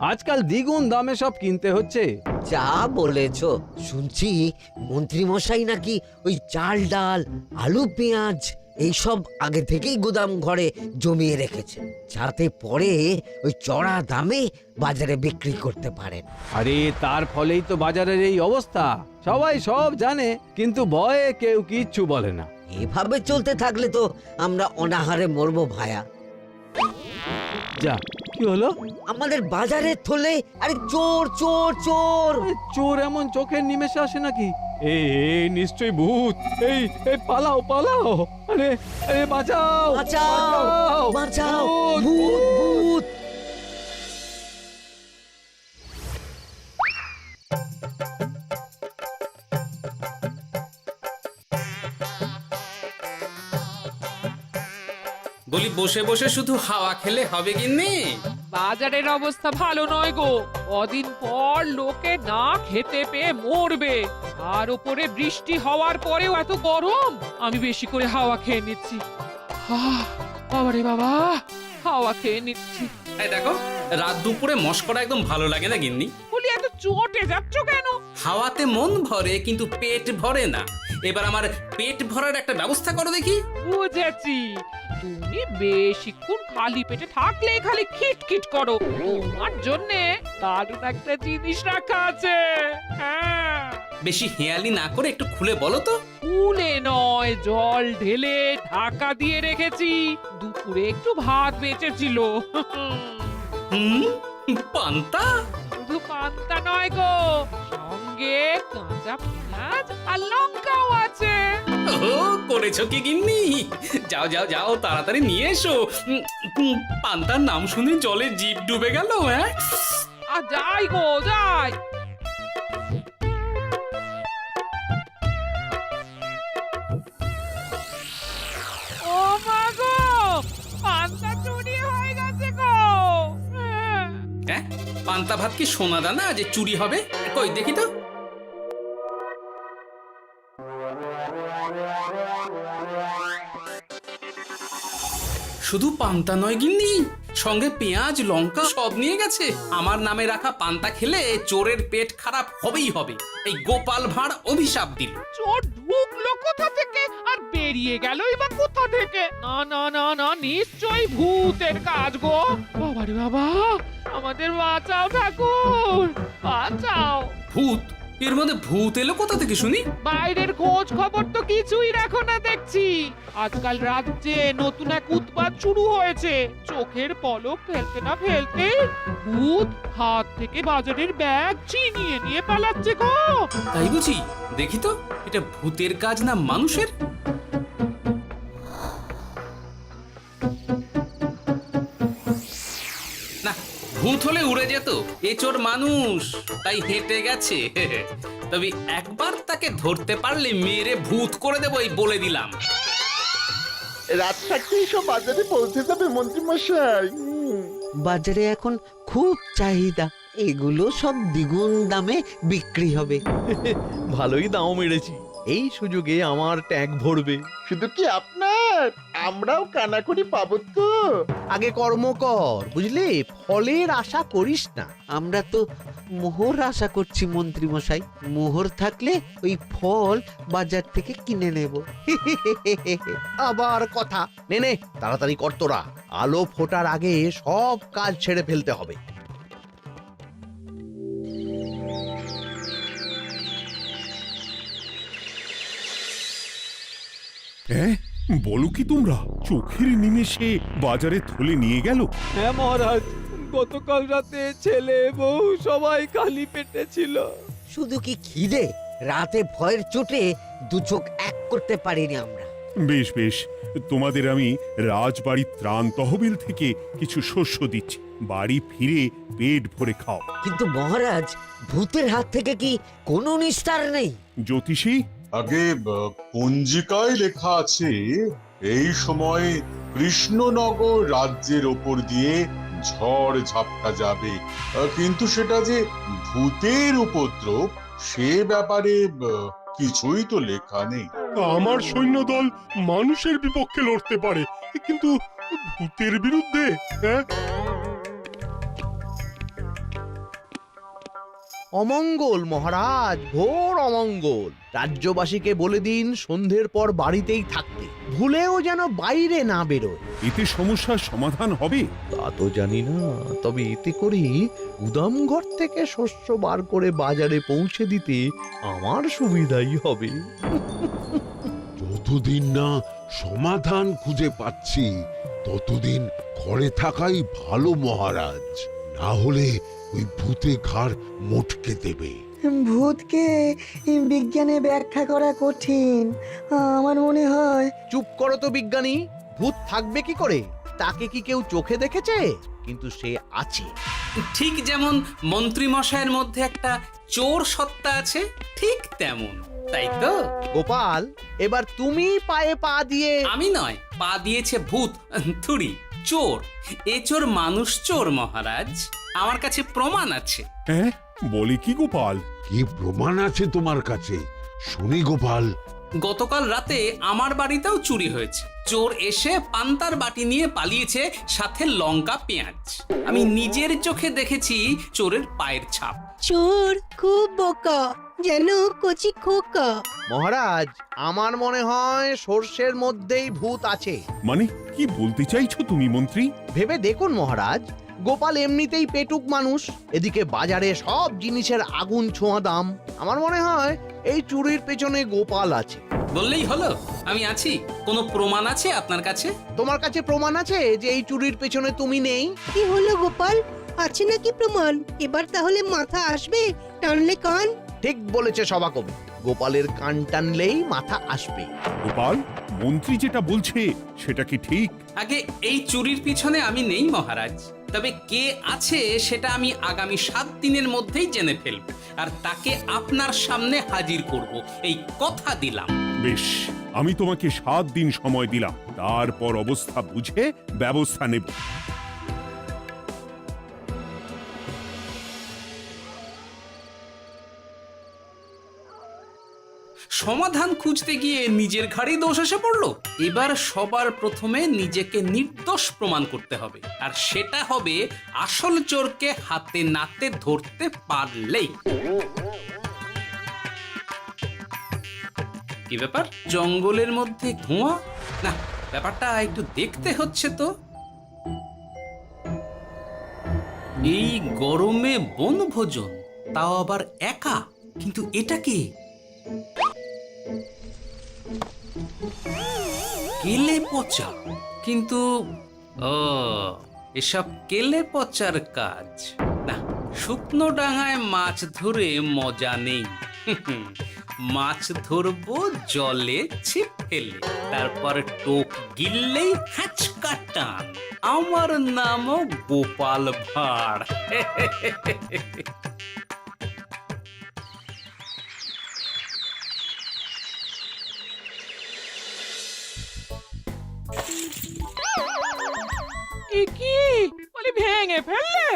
আজকাল দ্বিগুণ দামে সব কিনতে হচ্ছে। যা বলেছ, শুনছি মন্ত্রী মশাই নাকি ওই চাল ডাল আলু পেঁয়াজ এইসব আগে থেকেই গোদাম ঘরে জমিয়ে রেখেছেন, যাতে পরে ওই চড়া দামে বাজারে বিক্রি করতে পারেন। আরে তার ফলেই তো বাজারের এই অবস্থা। সবাই সব জানে, কিন্তু ভয়ে কেউ কিচ্ছু বলে না। এভাবে চলতে থাকলে তো আমরা অনাহারে মরবো ভায়া। যা, কি হলো? আমাদের বাজারে থলে আরে চোর চোর চোর। এ, চোর এমন চোখের নিমেষে আসে নাকি? এই নিশ্চয়ই ভূত। এই এই পালাও পালাও! আরে আরে বাঁচাও বাঁচাও বাঁচাও, ভূত ভূত। বলি বসে বসে শুধু হাওয়া খেলে হবে গিন্নি? বাজারের অবস্থা ভালো নয় গো। কদিন পর লোকে না খেতে পেয়ে মরবে। আর উপরে বৃষ্টি হওয়ার পরেও এত গরম। আমি বেশি করে হাওয়া খেয়ে নিচ্ছি। বাবারে বাবা, হাওয়া খেয়ে নিচ্ছি। এই দেখো, রাত দুপুরে মস্করা একদম ভালো লাগে না গিন্নি। বলি এত চটে যাচ্ছ কেন? হাওয়াতে মন ভরে কিন্তু পেট ভরে না। এবার আমার পেট ভরার একটা ব্যবস্থা করো দেখি। বুঝেছি, তুমি বেশিক্ষণ খালি পেটে থাকলে খালি খিটখিট করো। তোমার জন্যে দারুণ একটা জিনিস রাখা আছে। হ্যাঁ, বেশি হেয়ালি না করে একটু খুলে বলো তো। ফুলে নয়, জল ঢেলে ঢাকা দিয়ে রেখেছি। দুপুরে একটু ভাত বেঁচেছিল। হুম, পান্তা? শুধু পান্তা নয় গো, সঙ্গে কাঁচা পেঁয়াজ আর লঙ্কাও আছে। ও, করেছো কি গিন্নি? যাও যাও যাও, তাড়াতাড়ি নিয়ে এসো। পান্তার নাম শুনে জলে জিভ ডুবে গেল। হ্যাঁ, আর যাই গো যাই। ও মা গো, পান্তা চুরি হয়ে গেছে গো। হ্যাঁ, পান্তা ভাত কি সোনা দানা যে চুরি হবে? কই দেখি তো। শুধু পান্তা নয় গিন্নি, সঙ্গে পেঁয়াজ লঙ্কা সব নিয়ে গেছে। আমার নামে রাখা পান্তা খেলে চোরের পেট খারাপ হবেই হবে। এই গোপাল ভাঁড় অভিশাপ দিল। চোর ঢুকলো কোথা থেকে আর বেরিয়ে গেলই বা কোথা থেকে? না না না না, নিশ্চয়ই ভূতের কাজ গো। বাবারে বাবা, আমাদের বাঁচাও ঠাকুর, বাঁচাও। ভূত? এর মধ্যে ভূত এলো কোথা থেকে শুনি? বাইরের খোঁজ খবর তো কিছুই রাখো না দেখছি। আজকাল রাজ্যে নতুন এক উৎপাত শুরু হয়েছে। চোখের পলক ফেলতে না ফেলতে ভূত হাত থেকে বাজারের ব্যাগ ছিনিয়ে নিয়ে পালাচ্ছে গো। তাই বুঝি? দেখি তো, এটা ভূতের কাজ না মানুষের? না, ভূত হলে উড়ে যেত। এ চোর মানুষ, তাই হেঁটে গেছে। তবে একবার তাকে ধরতে পারলে মেরে ভূত করে দেবো, এই বলে দিলাম। রাত থাকতেই সব বাজারে পৌঁছে যাবে মন্ত্রী মশাই। বাজারে এখন খুব চাহিদা, এগুলো সব দ্বিগুণ দামে বিক্রি হবে। ভালোই দাম মেরেছি, এই সুযোগে আমার ট্যাঙ্ক ভরবে। শুধু কি আপনার, আমরাও কানাকড়ি পাবো তো। আগে কর্ম কর, বুঝলি? ফলের আশা করিস না। আমরা তো মোহর আশা করছি মন্ত্রী মশাই। মোহর থাকলে ওই ফল বাজার থেকে কিনে নেব। আবার কথা নে নে, তাড়াতাড়ি কর তোরা। আলো ফোটার আগে সব কাজ ছেড়ে ফেলতে হবে। হ্যাঁ, বলো কি তোমরা? চোখের নিমেষে বাজারে থলে নিয়ে গেল? হ্যাঁ মহারাজ, গতকাল রাতে ছেলে বউ সবাই খালি পেটে ছিল। শুধু কি খিদে, রাতে ভয়ের চোটে দু চোখ এক করতে পারিনি আমরা। বেশ বেশ, তোমাদের আমি রাজবাড়ির ত্রাণ তহবিল থেকে কিছু শস্য দিচ্ছি। বাড়ি ফিরে পেট ভরে খাও। কিন্তু মহারাজ, ভূতের হাত থেকে কি কোনো নিস্তার নেই? জ্যোতিষী, আগে পঞ্জিকায় লেখা আছে এই সময় কৃষ্ণনগর রাজ্যের ওপর দিয়ে ঝড় ঝাপটা যাবে, কিন্তু সেটা যে ভূতের উপদ্রব সে ব্যাপারে কিছুই তো লেখা নেই। আমার সৈন্যদল মানুষের বিপক্ষে লড়তে পারে, কিন্তু ভূতের বিরুদ্ধে? হ্যাঁ, অমঙ্গল মহারাজ, ঘোর অমঙ্গল। রাজ্যবাসীকে বলে দিন সন্ধ্যের পর বাড়িতেই থাকতে, ভুলেও যেন বাইরে না বেরোয়। এতে সমস্যার সমাধান হবে? তা তো জানি না, তবে এতে করে গুদামঘর থেকে শস্য বার করে বাজারে পৌঁছে দিতে আমার সুবিধাই হবে। যতদিন না সমাধান খুঁজে পাচ্ছি ততদিন ঘরে থাকাই ভালো মহারাজ, না হলে ওই ভূতে ঘাড় মোটকে দেবে। ভূতকে বিজ্ঞানে ব্যাখ্যা করা কঠিন, আমার মনে হয়। চুপ করো তো বিজ্ঞানী, ভূত থাকবে কি করে? তাকে কি কেউ চোখে দেখেছে? কিন্তু সে আছে। ঠিক যেমন মন্ত্রী মশাইয়ের মধ্যে একটা চোর সত্তা আছে, ঠিক তেমন, তাই তো? গোপাল, এবার তুমি পায়ে পা দিয়ে। আমি নয়, পা দিয়েছে ভূত, থুড়ি চোর। এ চোর মানুষ চোর মহারাজ, আমার কাছে প্রমাণ আছে। হ্যাঁ, বলে কি গোপাল? কি প্রমাণ আছে তোমার কাছে? শুনি গোপাল। গতকাল রাতে আমার বাড়িতেও চুরি হয়েছে। চোর এসে পান্তার বাটি নিয়ে পালিয়েছে, সাথে লঙ্কা পেঁয়াজ। আমি নিজের চোখে দেখেছি চোরের পায়ের ছাপ। চোর খুব বোকা, যেন কচি খোকা। মহারাজ, আমার মনে হয় সর্ষের মধ্যেই ভূত আছে। মানে কি বলতে চাইছো তুমি মন্ত্রী? ভেবে দেখুন মহারাজ, গোপাল এমনিতেই পেটুক মানুষ, এদিকে বাজারে সব জিনিসের আগুন ছোঁয়া দাম। আমার মনে হয় এই চুরির পেছনে গোপাল আছে। বললেই হলো আমি আছি। কোনো প্রমাণ আছে আপনার কাছে? তোমার কাছে প্রমাণ আছে যে এই চুরির পেছনে তুমি নেই? কি হলো গোপাল, আছে নাকি প্রমাণ? এবার তাহলে মাথা আসবে, টানলে কান। ঠিক বলেছে সভাকবি, গোপালের কান টানলেই মাথা আসবে। গোপাল, মন্ত্রী যেটা বলছে সেটা কি ঠিক? আগে এই চুরির পিছনে আমি নেই মহারাজ, তবে কে আছে সেটা আমি আগামী 7 দিনের মধ্যেই জেনে ফেলব, আর তাকে আপনার সামনে হাজির করব, এই কথা দিলাম। বেশ, আমি তোমাকে 7 দিন সময় দিলাম, তারপর অবস্থা বুঝে ব্যবস্থা নেব। সমাধান খুঁজতে গিয়ে নিজের ঘাড়েই দোষ এসে পড়লো। এবার সবার প্রথমে নিজেকে নির্দোষ প্রমাণ করতে হবে, আর সেটা হবে আসল চোরকে হাতে নাতে ধরতে পারলেই। কি ব্যাপার, জঙ্গলের মধ্যে ধোঁয়া? না, ব্যাপারটা একটু দেখতে হচ্ছে তো। এই গরমে বনভোজন, তাও আবার একা, কিন্তু এটা কি? কেলে পচা, কিন্তু এসব কেলে পচার কাজ না। শুকনো ডাঙায় মাছ ধরে মজা নেই। মাছ ধরবো জলে ছিপ ফেলে, তারপর টোপ গিললেই হ্যাচকা টান। আমার নামও গোপাল ভাঁড়। এ কি বলি, ভেঙে ফেললে?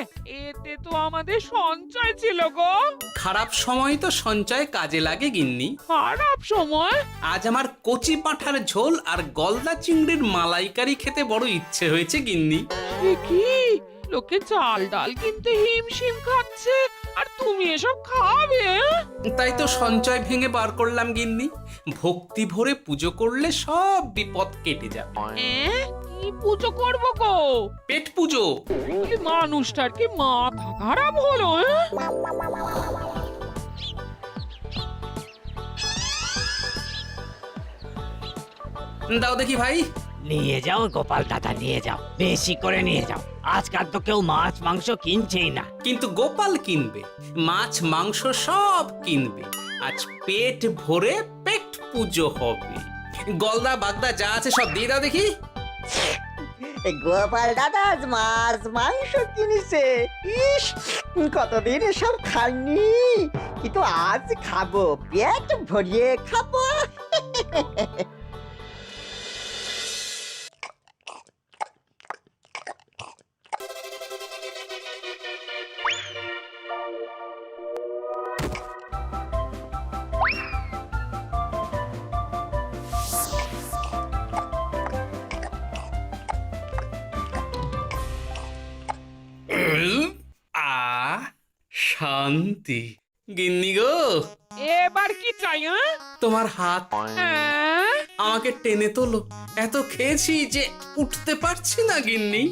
এতে তো আমাদের সঞ্চয় ছিল গো। খারাপ সময় তো সঞ্চয় কাজে লাগে গিন্নি। খারাপ সময়? আজ আমার কচি পাঁঠার ঝোল আর গলদা চিংড়ির মালাইকারি খেতে বড় ইচ্ছে হয়েছে গিন্নি। এ কি, লোকে চাল ডাল কিনতে হিমশিম খাচ্ছে, আর তুমি এসব খাবে? তাই তো সঞ্চয় ভেঙে বার করলাম গিন্নি। ভক্তি ভরে পুজো করলে সব বিপদ কেটে যাবে। কি পুজো করবো গো? পেট পুজো। এই মানুষটার কি মাথা খারাপ হলো? দাও দেখি ভাই। নিয়ে যাও গোপাল দাদা, নিয়ে যাও, বেশি করে নিয়ে যাও। আজকাল তো কেউ মাছ মাংস কিনছেই না। কিন্তু গোপাল কিনবে, মাছ মাংস সব কিনবে। আজ পেট ভরে পেট পুজো হবে। গলদা বাগদা যা আছে সব দিয়ে দাও দেখি। গোপাল দাদা মাছ মাংস কিনেছে, ইস কতদিন এসব খাইনি, কিন্তু আজ খাবো, পেট ভরিয়ে খাবো। শান্তি। গিন্নি গো, এবার কি চাই? তোমার হাত হ্যাঁ? আমাকে টেনে তোলো। এত খেয়েছি যে উঠতে পারছি না গিন্নি।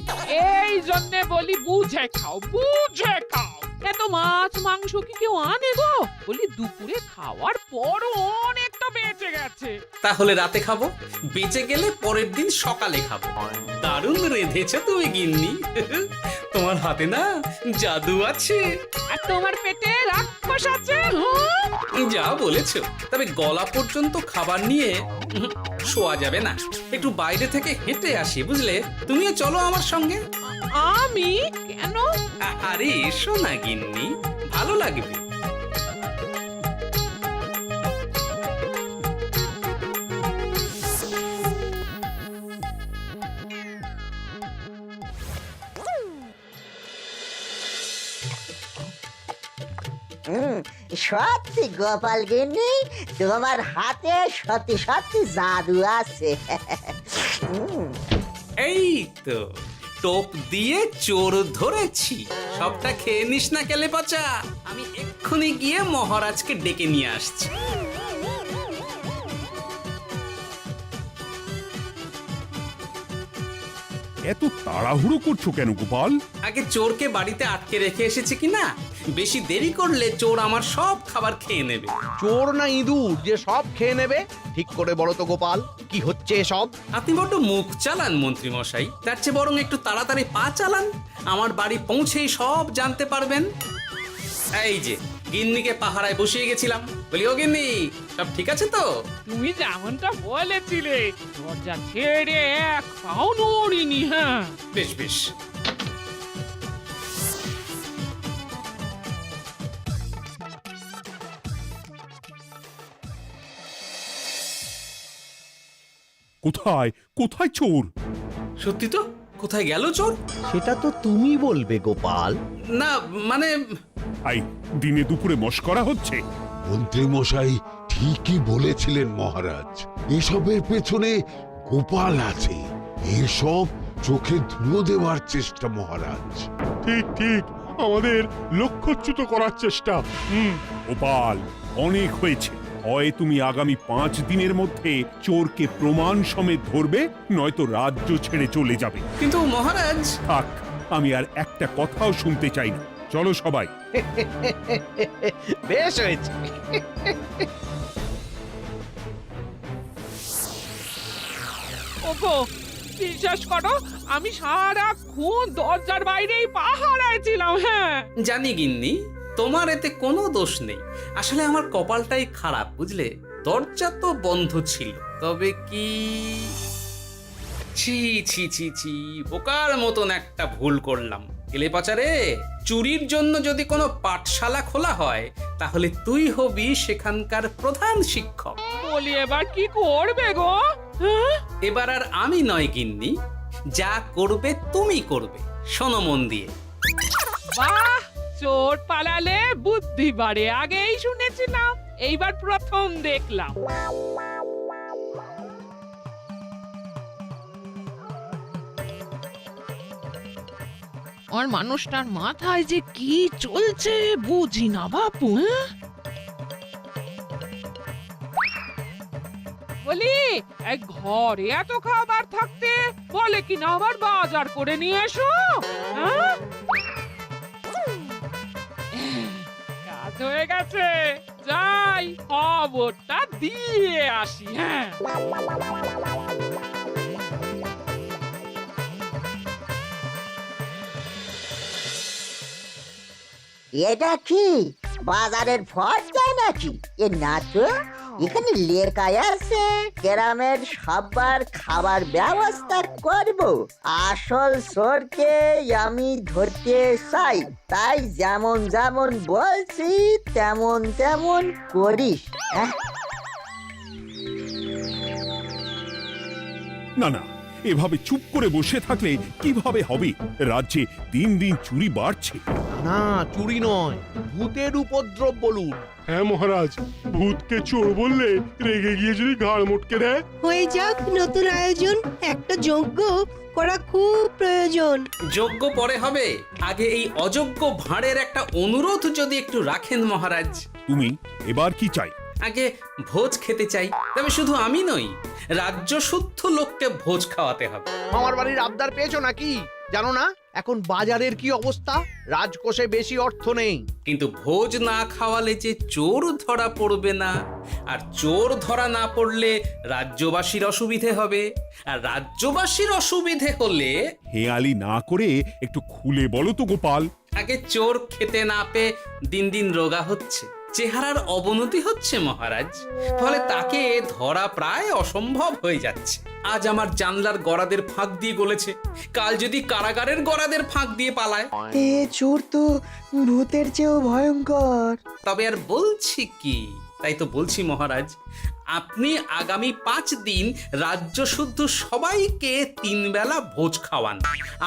এই জন্যে বলি বুঝে খাও, বুঝে খাও। এত মাছ মাংস কি কেউ আনে গো? বলি দুপুরে খাওয়ার পরও অনেকটা বেঁচে গেছে। তাহলে রাতে খাবো, বেঁচে গেলে পরের দিন সকালে খাবো। দারুণ রেঁধেছো তুমি গিন্নি। তোমার হাতে না জাদু আছে। আর তোমার পেটে রাক্ষস আছে। যা বলেছো, তবে গলা পর্যন্ত খাবার নিয়ে শোয়া যাবে না। একটু বাইরে থেকে হেঁটে আসি, বুঝলে? তুমিও চলো আমার সঙ্গে। আমি কেন? আরে এসো না গিন্নি, ভালো লাগবে। সত্যি গোপাল গিন্নি, তোমার হাতে সত্যি সত্যি জাদু আছে। এই তো টোপ দিয়ে চোর ধরেছি। সবটা খেয়ে নিস না কেলে পচা। আমি এক্ষুনি গিয়ে মহারাজকে ডেকে নিয়ে আসছি। এত তাড়াহুড়ো করছো কেন গোপাল? আগে চোরকে বাড়িতে আটকে রেখে এসেছি কিনা, বেশি দেরি করলে চোর আমার সব খাবার খেয়ে নেবে। চোর না ইঁদুর যে সব খেয়ে নেবে? ঠিক করে বলো তো গোপাল, কি হচ্ছে এসব? আপনি বড্ড মুখ চালান মন্ত্রী মশাই, তার চেয়ে বরং একটু তাড়াতাড়ি পা চালান। আমার বাড়ি পৌঁছেই সব জানতে পারবেন। এই যে গিন্নিকে পাহারায় বসিয়ে গেছিলাম, বলি ও গিন্নি, সব ঠিক আছে তো? তুমি যেমনটা বলেছিলে, দরজা ছেড়ে এক পাও নড়িনি। হ্যাঁ, বেশ বেশ। কোথায় কোথায় চোর? সত্যি তো, কোথায় গেল চোর? সেটা তো তুমি বলবে গোপাল। না মানে আই দিনে দুপুরে মশকরা হচ্ছে। মন্ত্রী মশাই ঠিকই বলেছিলেন মহারাজ, এসবের পেছনে গোপাল আছে। এসব চোখে ধুলো দেওয়ার চেষ্টা মহারাজ। ঠিক ঠিক, আমাদের লক্ষ্যচ্যুত করার চেষ্টা। গোপাল, অনেক হয়েছে। হয় তুমি আগামী 5 দিনের মধ্যে চোরকে প্রমাণ সমেত ধরবে, নয়তো রাজ্য ছেড়ে চলে যাবে। কিন্তু মহারাজ। থাক, আমি আর একটা কথাও শুনতে চাই না। চলো সবাই। বেশ হয়েছে। ওগো, বিশ্বাস করো, আমি সারাক্ষণ দরজার বাইরেই পাহারায় ছিলাম। হ্যাঁ, জানি গিন্নি, তোমার এতে কোনো দোষ নেই। আসলে আমার কপালটাই খারাপ, বুঝলে? দরজা তো বন্ধ ছিল, তবে কি ছি ছি ছি ছি, বোকার মতন একটা ভুল করলাম। এলে পাচারে, চুরির জন্য যদি কোনো পাঠশালা খোলা হয়, তাহলে তুই হবি সেখানকার প্রধান শিক্ষক। বলি এবার কি করবে গো? হ্যাঁ? এবার আর আমি নয় গিন্নি, যা করবে তুমি করবে। শোনো মন দিয়ে। বাহ, চোর পালালে বুদ্ধি বাড়ে, আগেই শুনেছিলাম, এইবার প্রথম দেখলাম। আর মানুষটার মাথায় যে কি চলছে বুঝি না বাপু। হ্যাঁ, বলি এই ঘরে এত খাবার থাকতে বলে কি না আবার বাজার করে নিয়ে এসো। হ্যাঁ, কাজ হয়ে গেছে, যাই খবরটা দিয়ে আসি। হ্যাঁ, এটা কি বাজারের ফর্দা নাকি? এ না তো, এখানে লেখাই আছে গ্রামের সবার খাবার ব্যবস্থা করব। আসল চোরকে আমি ধরতে চাই, তাই যেমন যেমন বলছি তেমন তেমন করিস। না না, এভাবে চুপ করে বসে থাকলে কিভাবে হবে? রাজ্যে দিন দিন চুরি বাড়ছে। না চুরি নয়, ভূতের উপদ্রব বলুন। হ্যাঁ মহারাজ, ভূতকে চোর বললে রেগে গিয়ে যদি ঘাড় মোটকে দেয়। হয়ে যাক নতুন আয়োজন, একটা যজ্ঞ করা খুব প্রয়োজন। যোগ্য পরে হবে, আগে এই অযোগ্য ভাঁড়ের একটা অনুরোধ যদি একটু রাখেন মহারাজ। তুমি এবার কি চাই? আগে ভোজ খেতে চাই, তবে শুধু আমি নই, রাজ্য শুদ্ধ লোককে ভোজ খাওয়াতে হবে। মামার বাড়ির আবদার পেয়েছো নাকি? জানো না এখন বাজারের কি অবস্থা? রাজকোষে বেশি অর্থ নেই। কিন্তু ভোজ না খাওয়ালে যে চোর ধরা পড়বে না, আর চোর ধরা না পড়লে রাজ্যবাসীর অসুবিধে হবে, আর রাজ্যবাসীর অসুবিধে হলে হেয়ালি না করে একটু খুলে বলো তো গোপাল। আগে চোর খেতে না পেয়ে দিন দিন রোগা হচ্ছে, চেহারার অবনতি হচ্ছে মহারাজ, ফলে তাকে ধরা প্রায় অসম্ভব হয়ে যাচ্ছে। আজ আমার জানলার গড়াদের ফাঁক দিয়ে গলেছে, কাল যদি কারাগারের গড়াদের ফাঁক দিয়ে পালায়। এ চোর তো ভূতের চেয়েও ভয়ঙ্কর। তবে আর বলছি কি, তাই তো বলছি মহারাজ, আপনি আগামী 5 দিন রাজ্য শুদ্ধ সবাইকে 3 বেলা ভোজ খাওয়ান।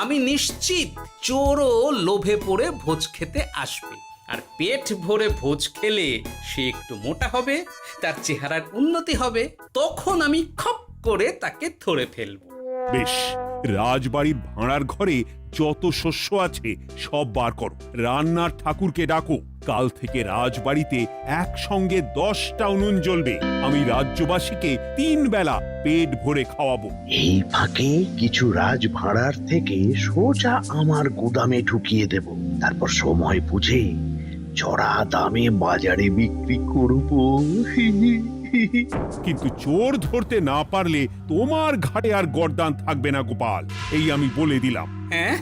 আমি নিশ্চিত চোরও লোভে পড়ে ভোজ খেতে আসবে, আর পেট ভরে ভোজ খেলে সে একটু মোটা হবে, তার চেহারার উন্নতি হবে, তখন আমি খপ করে তাকে ধরে ফেলবো। বেশ, রাজবাড়ির ভাঁড়ার ঘরে যত শস্য আছে সব বার করো, রান্নার ঠাকুরকে ডাকো। কাল থেকে রাজবাড়িতে একসঙ্গে 10টা উনুন জ্বলবে। আমি রাজ্যবাসীকে 3 বেলা পেট ভরে খাওয়াবো। এই ফাঁকে কিছু রাজভাড়ার থেকে সোজা আমার গুদামে ঢুকিয়ে দেব, তারপর সময় বুঝে চড়া দামে বাজারে বিক্রি করব। কিন্তু চোর ধরতে না পারলে তোমার ঘাড়ে আর গর্দান থাকবে না গোপাল, এই আমি বলে দিলাম। হ্যাঁ,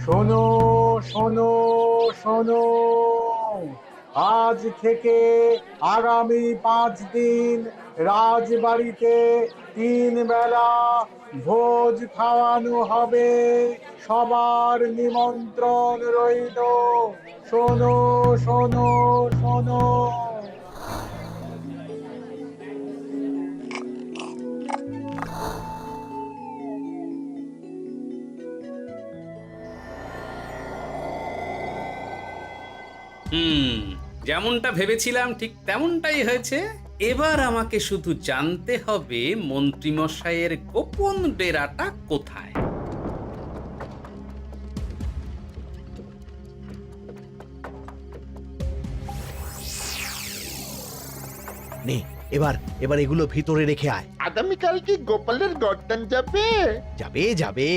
শোনো শোনো শোনো, আজ থেকে আগামী 5 দিন রাজবাড়িতে 3 বেলা ভোজ খাওয়ানো হবে, সবার নিমন্ত্রণ রইল। শোনো শোনো শোনো। যেমনটা ভেবেছিলাম ঠিক তেমনটাই হয়েছে। এবার আমাকে শুধু জানতে হবে মন্ত্রীমশাইয়ের গোপন ডেরাটা কোথায়। নে এবার এবার এগুলো ভিতরে রেখে আয়। আগামীকাল কি গোপালের গর্দান যাবে? যাবে যাবে,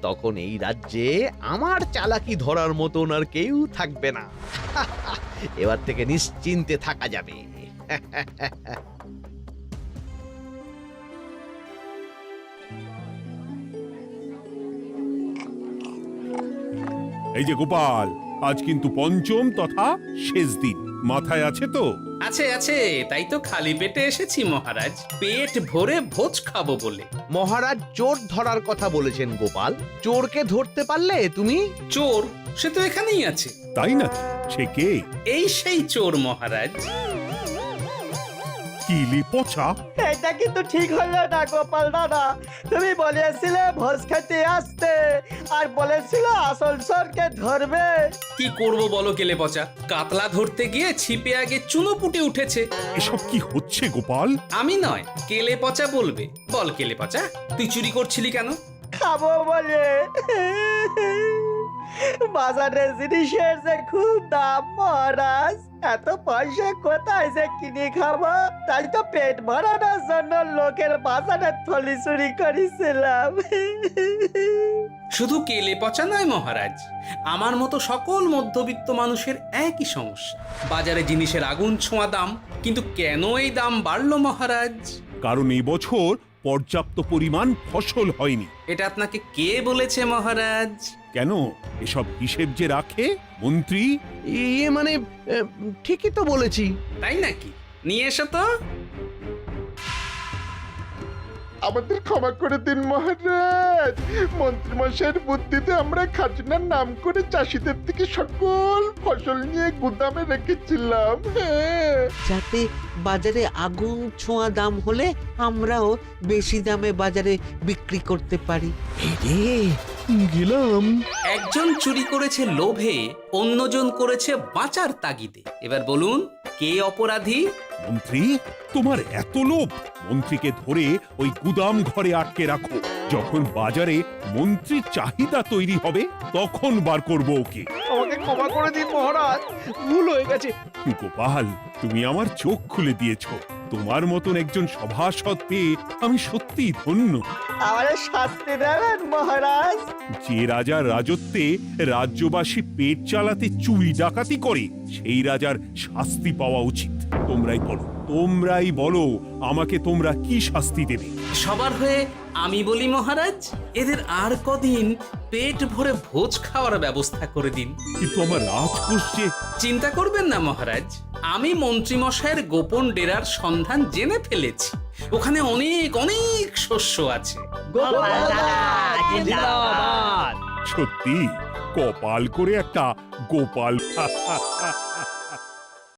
তখন এই রাজ্যে আমার চালাকি ধরার মতন আর কেউ থাকবে না। এবার থেকে নিশ্চিন্তে থাকা যাবে। এই যে গোপাল, আজ কিন্তু পঞ্চম তথা শেষ দিন, মাথায় আছে তো? আছে আছে, তাই তো খালি পেটে এসেছি মহারাজ, পেট ভরে ভোজ খাবো বলে। মহারাজ চোর ধরার কথা বলেছেন গোপাল, চোরকে ধরতে পারলে তুমি? চোর সে তো এখানেই আছে। তাই নাকি? সে কে? এই সেই চোর মহারাজ। কিলি পচা, এটা কিন্তু ঠিক হলো না গোপাল দাদা। তুমি বলেছিলে ভোজ খেতে আসতে, আর বলেছিলে আসল চোরকে ধরবে। কি করব বলো কেলে পচা, কাতলা ধরতে গিয়ে ছিপে আগে চুনো পুটে উঠেছে। এসব কি হচ্ছে গোপাল? আমি নয়, কেলে পচা বলবে। বল কেলে পচা, তুই চুরি করছিলি কেন? খাবো বলে। বাজারের জিনিসের যে খুব দাম মহারাজ, এত পয়সা কোথায় যে কিনে খাবো, তাই তো পেট ভরানোর জন্য লোকের বাজারের থলি চুরি করেছিলাম। শুধু কেলে পচা নয় মহারাজ, আমার মতো সকল মধ্যবিত্ত মানুষের একই সমস্যা। বাজারে জিনিসের আগুন ছোঁয়া দাম, কিন্তু কেন এই দাম বাড়লো মহারাজ? কারণ এই বছর পর্যাপ্ত পরিমাণ ফসল হয়নি। এটা আপনাকে কে বলেছে মহারাজ? কেন, এসব হিসেব যে রাখে মন্ত্রী। ইয়ে মানে ঠিকই তো বলেছি। তাই নাকি? নিয়ে এসো তো। আমাদের ক্ষমা করে দিন মহারাজ, মন্ত্রীমশাইয়ের বুদ্ধিতে আমরা খাজনার নাম করে চাষিদের থেকে সকল ফসল নিয়ে গুদামে রেখেছিলাম। যাতে বাজারে আগুন ছোঁয়া দাম হলে আমরাও বেশি দামে বাজারে বিক্রি করতে পারি। রে গেলাম। একজন চুরি করেছে লোভে, অন্যজন করেছে বাঁচার তাগিদে। এবার বলুন কে অপরাধী? মন্ত্রী, তোমার এত লোভ! মন্ত্রীকে ধরে ওই গুদাম ঘরে আটকে রাখো। যখন বাজারে মন্ত্রীর চাহিদা তৈরি হবে তখন বার করবো ওকে। আমাকে ক্ষমা করে দিন মহারাজ, ভুল হয়ে গেছে। গোপাল, তুমি আমার চোখ খুলে দিয়েছ। তোমার মতন একজন সভাসদ পেয়ে আমি সত্যিই ধন্য। আমারে শাস্তি দেবেন মহারাজ? যে রাজার রাজত্বে রাজ্যবাসী পেট চালাতে চুরি ডাকাতি করে সেই রাজার শাস্তি পাওয়া উচিত। তোমরাই বলো আমাকে তোমরা কি শাস্তি দেবে? সবার হয়ে আমি বলি মহারাজ, এদের আর কদিন পেট ভরে ভোজ খাওয়ার ব্যবস্থা করে দিন। কিন্তু আমার রাজকোষ যে। চিন্তা করবেন না মহারাজ, আমি মন্ত্রীমশাইয়ের গোপন ডেরার সন্ধান জেনে ফেলেছি। ওখানে অনেক অনেক শস্য আছে। সত্যি কপাল করে একটা গোপাল